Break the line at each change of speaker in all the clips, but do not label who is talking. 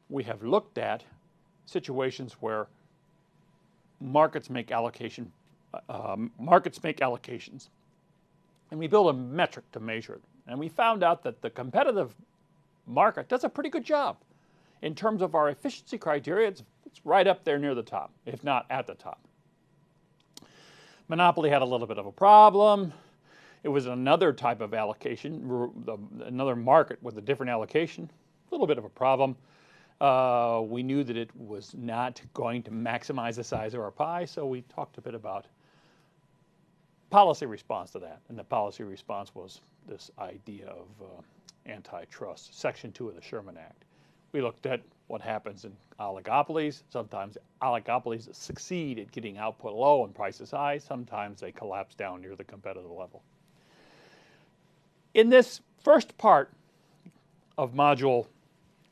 we have looked at situations where markets make allocations, and we build a metric to measure it. And we found out that the competitive market does a pretty good job. In terms of our efficiency criteria, it's right up there near the top, if not at the top. Monopoly had a little bit of a problem. It was another type of allocation, another market with a different allocation, a little bit of a problem. We knew that it was not going to maximize the size of our pie, so we talked a bit about policy response to that. And the policy response was this idea of antitrust, Section 2 of the Sherman Act. We looked at what happens in oligopolies. Sometimes oligopolies succeed at getting output low and prices high. Sometimes they collapse down near the competitive level. In this first part of Module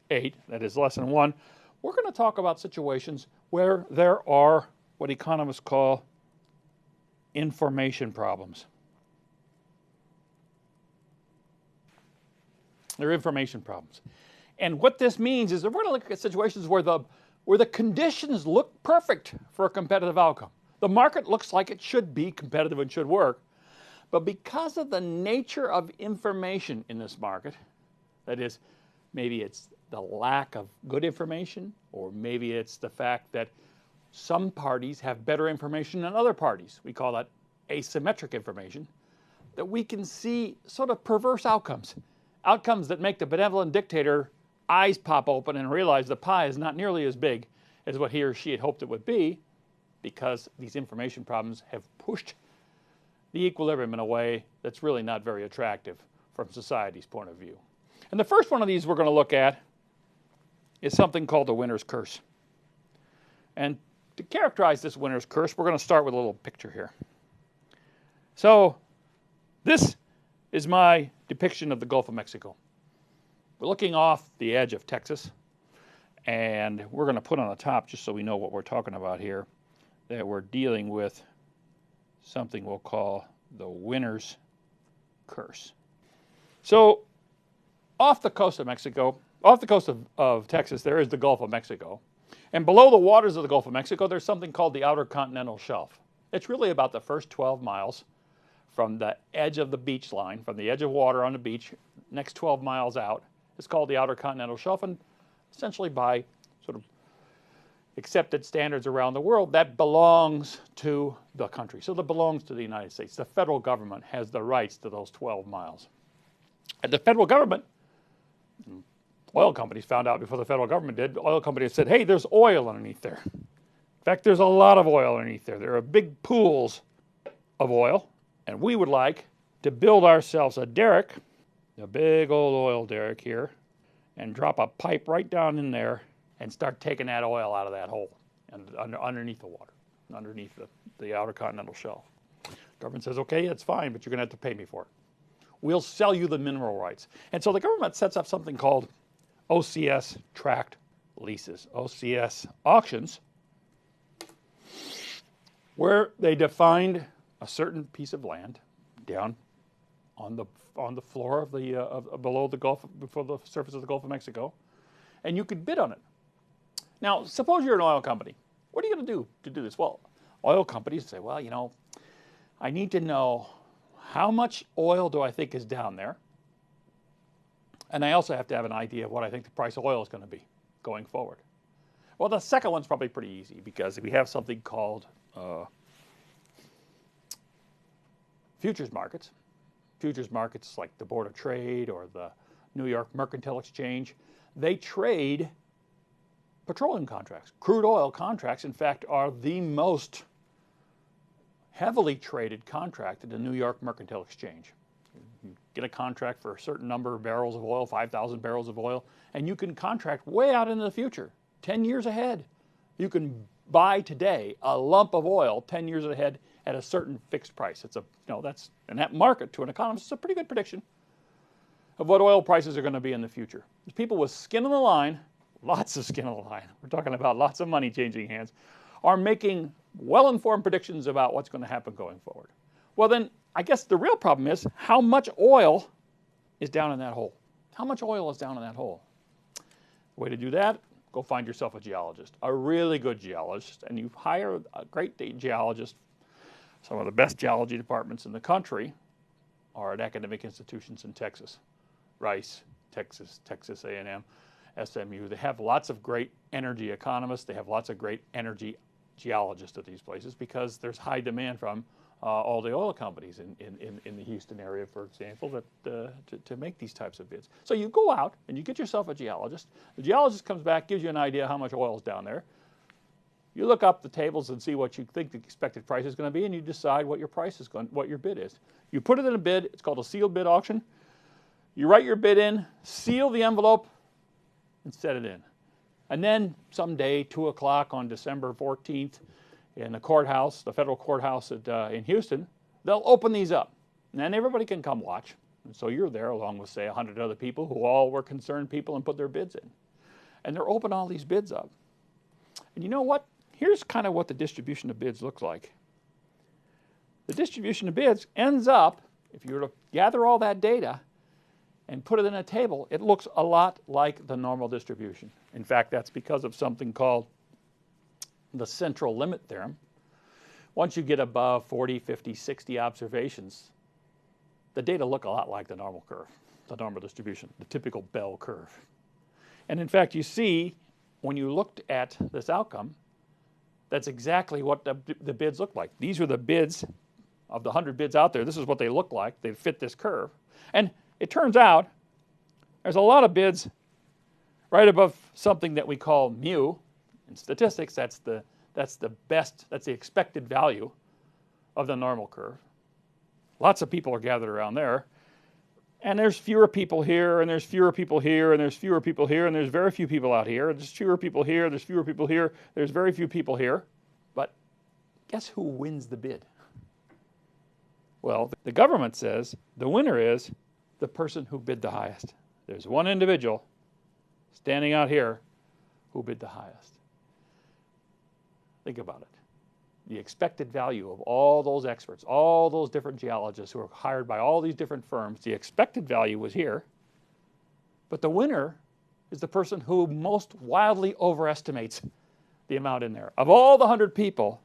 8, that is Lesson 1, we're going to talk about situations where there are what economists call information problems. They're information problems. And what this means is that we're going to look at situations where the conditions look perfect for a competitive outcome. The market looks like it should be competitive and should work, but because of the nature of information in this market, that is, maybe it's the lack of good information, or maybe it's the fact that some parties have better information than other parties. We call that asymmetric information, that we can see sort of perverse outcomes. Outcomes that make the benevolent dictator eyes pop open and realize the pie is not nearly as big as what he or she had hoped it would be, because these information problems have pushed the equilibrium in a way that's really not very attractive from society's point of view. And the first one of these we're going to look at is something called the winner's curse. And to characterize this winner's curse, we're going to start with a little picture here. So this is my depiction of the Gulf of Mexico. We're looking off the edge of Texas, and we're going to put on the top, just so we know what we're talking about here, that we're dealing with something we'll call the winner's curse. So off the coast of Mexico, off the coast of Texas, there is the Gulf of Mexico. And below the waters of the Gulf of Mexico, there's something called the Outer Continental Shelf. It's really about the first 12 miles from the edge of the beach line, from the edge of water on the beach, next 12 miles out. It's called the Outer Continental Shelf, and essentially by sort of accepted standards around the world, that belongs to the country. So that belongs to the United States. The federal government has the rights to those 12 miles. And the federal government, oil companies found out before the federal government did, oil companies said, hey, there's oil underneath there. In fact, there's a lot of oil underneath there. There are big pools of oil, and we would like to build ourselves a derrick, a big old oil derrick here, and drop a pipe right down in there and start taking that oil out of that hole and underneath the water, underneath the Outer Continental Shelf. Government says, okay, that's fine, but you're going to have to pay me for it. We'll sell you the mineral rights. And so the government sets up something called OCS tract leases, OCS auctions, where they defined a certain piece of land down on the floor of the below the Gulf, before the surface of the Gulf of Mexico, and you could bid on it. Now, suppose you're an oil company. What are you going to do to do this? Well, oil companies say, well, you know, I need to know how much oil do I think is down there, and I also have to have an idea of what I think the price of oil is going to be going forward. Well, the second one's probably pretty easy, because we have something called futures markets. Futures markets like the Board of Trade or the New York Mercantile Exchange, they trade petroleum contracts. Crude oil contracts, in fact, are the most heavily traded contract at the New York Mercantile Exchange. You get a contract for a certain number of barrels of oil, 5,000 barrels of oil, and you can contract way out into the future, 10 years ahead. You can buy today a lump of oil 10 years ahead at a certain fixed price. It's and that market, to an economist, is a pretty good prediction of what oil prices are going to be in the future. There's people with skin on the line, lots of skin on the line, we're talking about lots of money changing hands, are making well-informed predictions about what's going to happen going forward. Well, then, I guess the real problem is, how much oil is down in that hole? How much oil is down in that hole? The way to do that, go find yourself a geologist, a really good geologist, and you hire a great geologist. Some of the best geology departments in the country are at academic institutions in Texas. Rice, Texas, Texas A&M, SMU. They have lots of great energy economists. They have lots of great energy geologists at these places because there's high demand from all the oil companies in the Houston area, for example, to make these types of bids. So you go out and you get yourself a geologist. The geologist comes back, gives you an idea how much oil is down there. You look up the tables and see what you think the expected price is going to be, and you decide what your price is going, what your bid is. You put it in a bid. It's called a sealed bid auction. You write your bid in, seal the envelope, and set it in. And then someday, 2 o'clock on December 14th, in the courthouse, the federal courthouse in Houston, they'll open these up. And then everybody can come watch. And so you're there along with, say, 100 other people who all were concerned people and put their bids in. And they're opening all these bids up. And you know what? Here's kind of what the distribution of bids looks like. The distribution of bids ends up, if you were to gather all that data and put it in a table, it looks a lot like the normal distribution. In fact, that's because of something called the central limit theorem. Once you get above 40, 50, 60 observations, the data look a lot like the normal curve, the normal distribution, the typical bell curve. And in fact, you see, when you looked at this outcome, that's exactly what the bids look like. These are the bids of the 100 bids out there. This is what they look like. They fit this curve. And it turns out there's a lot of bids right above something that we call mu. In statistics, that's the expected value of the normal curve. Lots of people are gathered around there. And there's fewer people here, and there's fewer people here, and there's fewer people here, and there's very few people out here. There's fewer people here, there's fewer people here, there's very few people here. But guess who wins the bid? Well, the government says the winner is the person who bid the highest. There's one individual standing out here who bid the highest. Think about it. The expected value of all those experts, all those different geologists who are hired by all these different firms, the expected value was here. But the winner is the person who most wildly overestimates the amount in there. Of all the 100 people,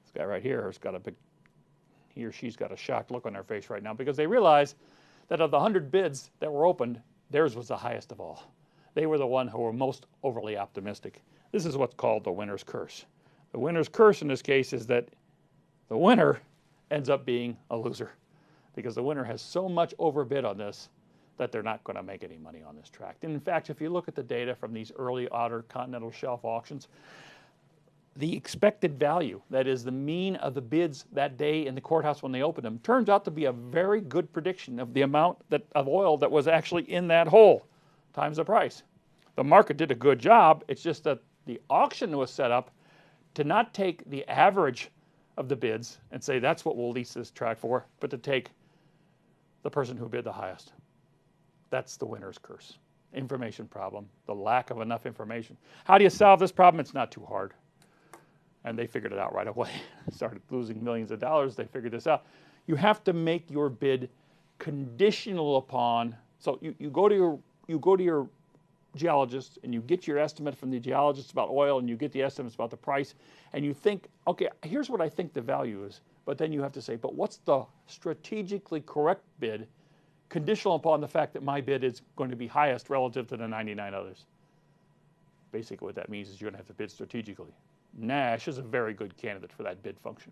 this guy right here has got he or she's got a shocked look on their face right now because they realize that of the 100 bids that were opened, theirs was the highest of all. They were the one who were most overly optimistic. This is what's called the winner's curse. The winner's curse in this case is that the winner ends up being a loser because the winner has so much overbid on this that they're not going to make any money on this tract. And in fact, if you look at the data from these early outer continental shelf auctions, the expected value, that is the mean of the bids that day in the courthouse when they opened them, turns out to be a very good prediction of the amount of oil that was actually in that hole times the price. The market did a good job. It's just that the auction was set up to not take the average of the bids and say that's what we'll lease this tract for, but to take the person who bid the highest. That's the winner's curse. Information problem, the lack of enough information. How do you solve this problem? It's not too hard. And they figured it out right away. Started losing millions of dollars. They figured this out. You have to make your bid conditional upon. So you go to your geologist and you get your estimate from the geologist about oil, and you get the estimates about the price, and you think, okay, here's what I think the value is. But then you have to say, but what's the strategically correct bid, conditional upon the fact that my bid is going to be highest relative to the 99 others. Basically what that means is you're going to have to bid strategically. Nash is a very good candidate for that bid function.